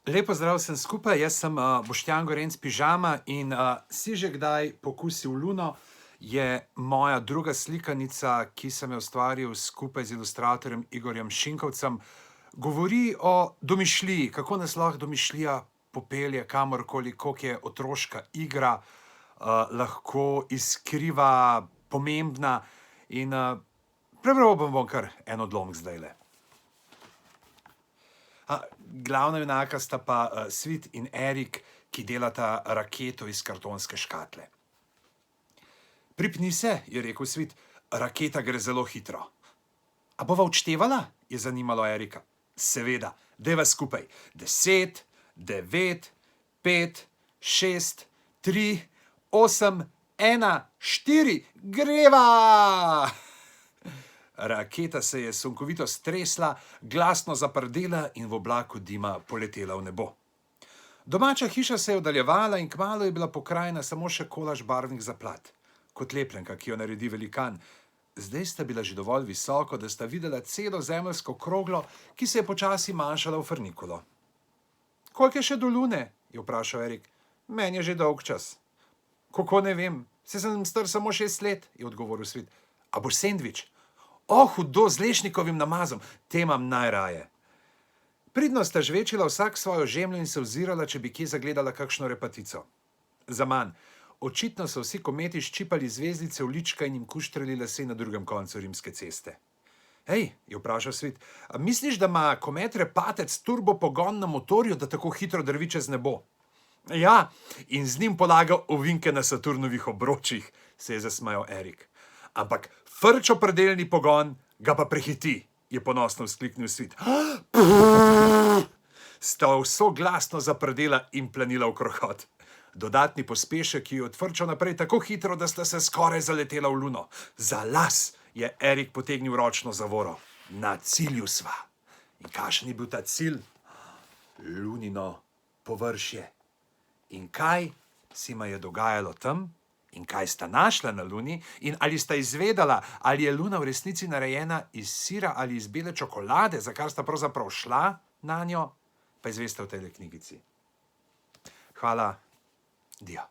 Lepo zdrav vsem skupaj, jaz sem Boštjan Gorenc Pižama in si že kdaj pokusil luno je moja druga slikanica, ki sem jo ustvaril skupaj z ilustratorjem Igorjem Šinkovcem. Govori o domišljiji, kako nas lahko domišljija popelje kamorkoli, koliko je otroška igra, lahko izkriva, pomembna in prebral bom kar en odlomek zdajle. Glavna junaka sta pa Svit in Erik, ki delata raketo iz kartonske škatle. Pripni se, je rekel Svit, raketa gre zelo hitro. A bova odštevala? Je zanimalo Erika. Seveda, dajva skupaj. 10, 9, 5, 6, 3, 8, 1, 4, greva! Raketa se je sunkovito stresla, glasno zaprdela in v oblaku dima poletela v nebo. Domača hiša se je oddaljevala in kmalu je bila pokrajina samo še kolaž barvnih zaplat, kot lepljenka, ki jo naredi velikan. Zdaj sta bila že dovolj visoko, da sta videla celo zemeljsko kroglo, ki se je počasi manjšala v frnikulo. Koliko je še do lune? Je vprašal Erik. Meni je že dolg čas. Kako ne vem, saj sem star samo 6 let, je odgovoril Svit. A boš sendvič? Hudo, z lešnikovim namazom, te imam najraje. Pridno sta žvečila vsak svojo žemljo in se ozirala, če bi kje zagledala kakšno repatico. Zaman, očitno so vsi kometi ščipali zvezdice v lička in jim kuštrali lase na drugem koncu Rimske ceste. Hej, je vprašal Svit, a misliš, da ima komet repatec turbopogon na motorju, da tako hitro drvi čez nebo? Ja, in z njim polaga ovinke na Saturnovih obročih, se je zasmajal Erik. Ampak frčopredelni pogon ga pa prehiti, je ponosno vzkliknil Svit. Sta vso glasno zaprdela in planila v krohot. Dodatni pospešek je odfrčal naprej tako hitro, da sta se skoraj zaletela v luno. Za las je Erik potegnil ročno zavoro. Na cilju sva. In kakšen je bil ta cilj? Lunino površje. In kaj se jima je dogajalo tam? In kaj sta našla na luni? In ali sta izvedela, ali je luna v resnici narejena iz sira ali iz bele čokolade, za kar sta pravzaprav šla na njo? Pa izveste v tej knjigici. Hvala. Dio.